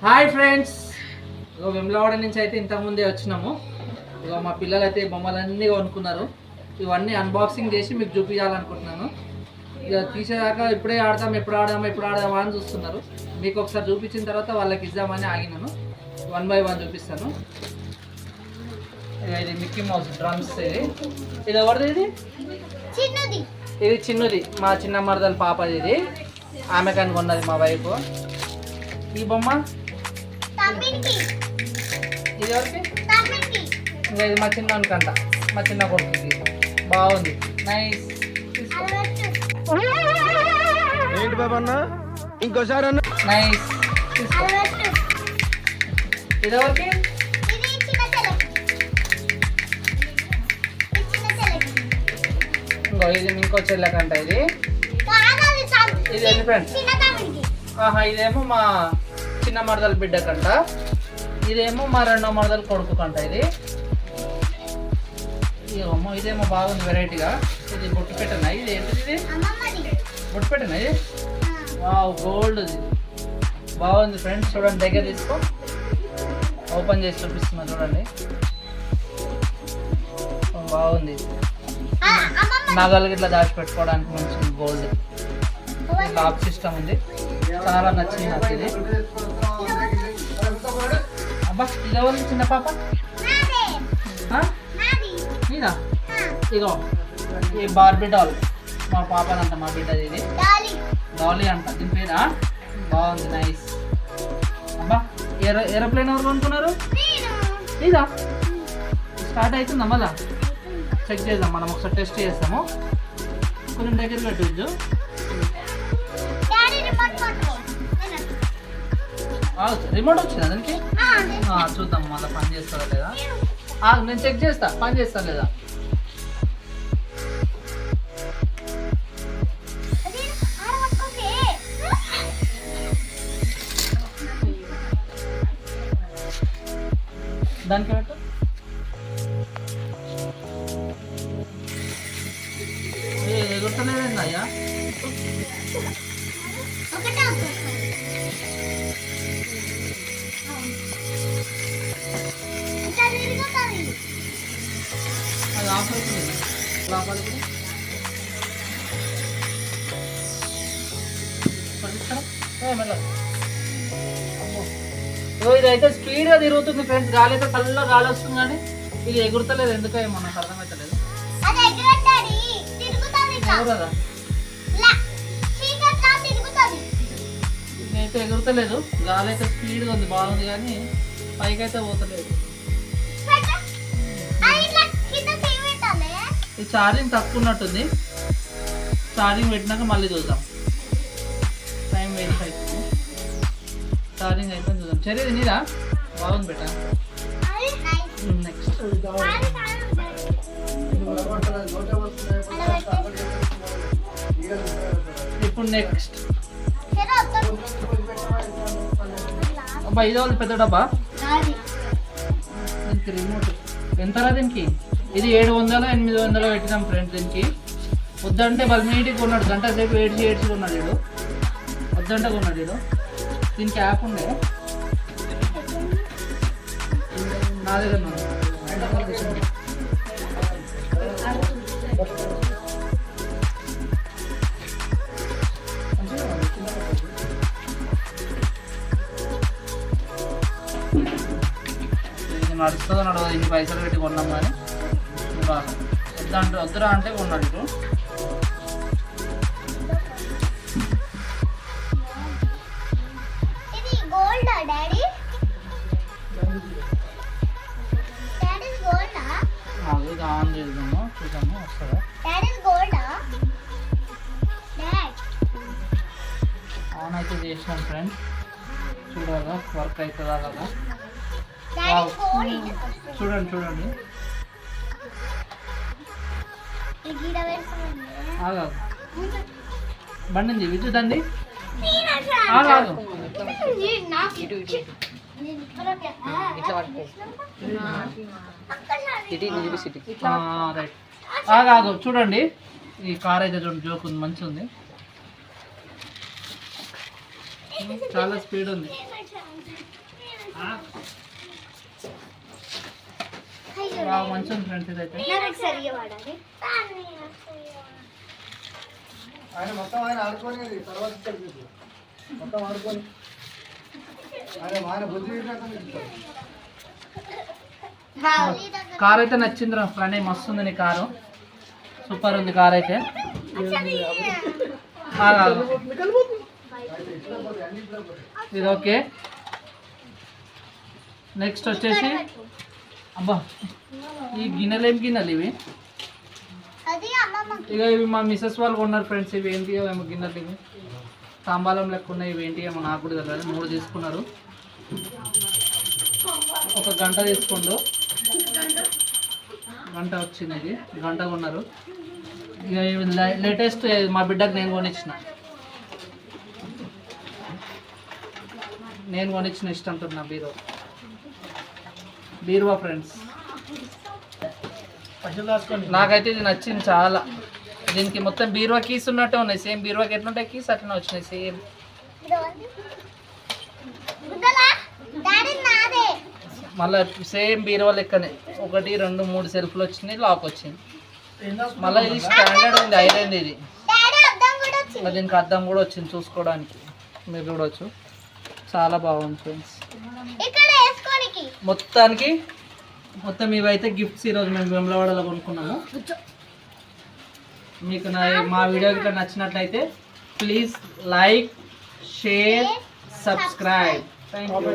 Hi friends, ఇగో వెమ్లవాడ నుంచి అయితే ఇంతకుముందే వచ్చినాము. ఇగో మా పిల్లలు అయితే బొమ్మలన్నీ కొనుక్కున్నారు. ఇవన్నీ అన్బాక్సింగ్ చేసి మీకు చూపించాలనుకుంటున్నాను. ఇక తీసేదాకా ఇప్పుడే ఆడదాం, ఎప్పుడు ఆడదామా అని చూస్తున్నారు. మీకు ఒకసారి చూపించిన తర్వాత వాళ్ళకి ఇద్దామని ఆగినాను. 1 by 1 చూపిస్తాను. ఇది మిక్కీ మౌస్ డ్రమ్స్. ఇది ఎవరిది? ఇది చిన్నది, మా చిన్న మరదల పాపది. ఇది ఆమె కానీ కొన్నది మా వైపు. ఈ బొమ్మ ఇది ఎవరికి? ఇంకా ఇది మా చిన్నకంట, మా చిన్న కొడుకుకి. బాగుంది, నైస్. ఏంటి బాబా అన్న, ఇంకోసారి అన్న. నైస్, ఇది ఎవరికి? ఇంకో ఇది ఇంకో చెల్లెకంట. ఇది ఇది ఎన్ని ఫ్రెండ్స్? ఇదేమో మా చిన్న మరదల బిడ్డకంట, ఇదేమో మా రెండో మరదల కొడుకు కంట. ఇది ఇదేమో ఇదేమో బాగుంది వెరైటీగా. ఇది బొట్టు పెట్టనా? ఇది ఏంటిది? ఇది బొట్టు పెట్టనా? ఇది వావ్, గోల్డ్. ఇది బాగుంది ఫ్రెండ్స్. చూడండి, దగ్గర తీసుకో, ఓపెన్ చేసి చూపిస్తున్నా. చూడండి, బాగుంది. నగలు ఇట్లా దాచిపెట్టుకోవడానికి మంచి గోల్డ్ లాక్ సిస్టమ్ ఉంది. చాలా నచ్చింది నాకు ఇది. అబ్బా, ఇది ఎవరు? చిన్న పాప మీదా? ఇగో ఈ బార్బీ డాల్ మా పాపనంట, మా బిడ్డది. ఇది డాలీ అంట దీని పేరా. బాగుంది, నైస్. అబ్బా, ఏరోప్లేన్ ఎవరు కొనుక్కున్నారు? ఇదా స్టార్ట్ అవుతుందా? మళ్ళా చెక్ చేద్దాం, మనం ఒకసారి టెస్ట్ చేస్తాము. కొంచెం దగ్గర పెట్టు. రిమోట్ వచ్చిందా దానికి? చూద్దాం మళ్ళీ పని చేస్తుందా లేదా. నేను చెక్ చేస్తా, పని చేస్తా లేదా. దానికి పెట్టు. గుర్తలేదండి అయ్యా. అది ఆఫ్ అవుతుంది లోపలికి. ఇదైతే స్పీడ్గా తిరుగుతుంది ఫ్రెండ్స్. గాలి అయితే చల్ల గాలి వస్తుంది, కానీ ఇది ఎగురుతలేదు. ఎందుకో ఏమో నాకు అర్థమవుతలేదు. ఎగురదా? ఇదైతే ఎగురుతలేదు. గాలి అయితే స్పీడ్గా ఉంది, బాగుంది, కానీ పైకి అయితే పోతలేదు. ఈ ఛార్జింగ్ తక్కువ ఉన్నట్టుంది. ఛార్జింగ్ పెట్టినాక మళ్ళీ చూద్దాం. టైం వెయిట్ అవుతుంది. ఛార్జింగ్ అయితే చూద్దాం. చర్యది నీదా? బాగుంది బెట. నెక్స్ట్ ఇప్పుడు నెక్స్ట్ అబ్బా, ఇది వాళ్ళు పెద్ద డబ్బా. దీనికి రిమోట్ ఎంతరా దీనికి? ఇది 700 800 పెట్టినాం ఫ్రెండ్స్. దీనికి వద్దంటే బల్మీటికి కొన్నాడు, గంట సేపు ఏడ్చి కొన్నాడు వీడు. వద్దంటే కొన్నాడు వీడు. దీనికి యాప్ ఉండే నా దగ్గర. నడుస్తుందో నడవదు, ఇన్ని పైసలు పెట్టి కొన్నాం, కానీ వద్దురా అంటే కొన్నాడు ఇటు. ఇది ఆన్ చేద్దాము, చూద్దాము వస్తుందా. ఆన్ అయితే చేసినాం ఫ్రెండ్స్. చూడాలా వర్క్ అవుతుందా కదా. చూడండి చూడండి, బండి విద్యుత్ అండి. రైట్, చూడండి ఈ కార్ అయితే చూడండి, జోక్ ఉంది, మంచిగా ఉంది, చాలా స్పీడ్ ఉంది. మంచిగా ఉంది ఫ్రెండ్స్ ఇదైతే. ఆయన మొత్తం ఆయన ఆడుకొని తర్వాత ఇస్తాడు మీకు. మొత్తం ఆడుకొని ఆయన బుద్ధి కార్ అయితే నచ్చింది రా ప్రణయ్, మస్తు ఉంది నీ కారు, సూపర్ ఉంది కార్ అయితే. ఇది ఓకే. నెక్స్ట్ వచ్చేసి అబ్బా ఈ గిన్నెలు ఏం గిన్నెలు ఇవి? ఇక ఇవి మా మిస్సెస్ వాళ్ళు కొన్నారు ఫ్రెండ్స్. ఇవి ఏంటి ఏమో గిన్నెలు, ఇవి తాంబాలం లెక్క ఉన్నాయి. ఇవి ఏంటి ఏమో నాకు కూడా తెలియదు. 3 తీసుకున్నారు. ఒక గంట తీసుకుండు, గంట వచ్చింది. ఇది గంట కొన్నారు. ఇక లేటెస్ట్ మా బిడ్డకు నేను కొనిచ్చిన ఇష్టంటున్నా బీరువా ఫ్రెండ్స్. నాకైతే ఇది నచ్చింది చాలా. దీనికి మొత్తం బీరువా కీస్ ఉన్నట్టే ఉన్నాయి. సేమ్ బీరువాకి ఎట్లుంటాయి కీస్ అట్లనే వచ్చినాయి సేమ్. మళ్ళీ సేమ్ బీరువా లెక్కనే 1 2 3 సెల్ఫ్లు వచ్చినాయి, లాక్ వచ్చింది. మళ్ళీ ఇది స్టాండర్డ్ ఉంది, ఐరన్ ఇది. మళ్ళీ దీనికి అద్దం కూడా వచ్చింది చూసుకోవడానికి, మీరు చూడవచ్చు. చాలా బాగుంది ఫ్రెండ్స్. మొత్తం ఇవైతే గిఫ్ట్స్ ఈరోజు మేము వెమ్లవాడలో కొనుక్కున్నాము. మీకు మా వీడియో గిట్లా నచ్చినట్లయితే please like, share, subscribe. Thank you.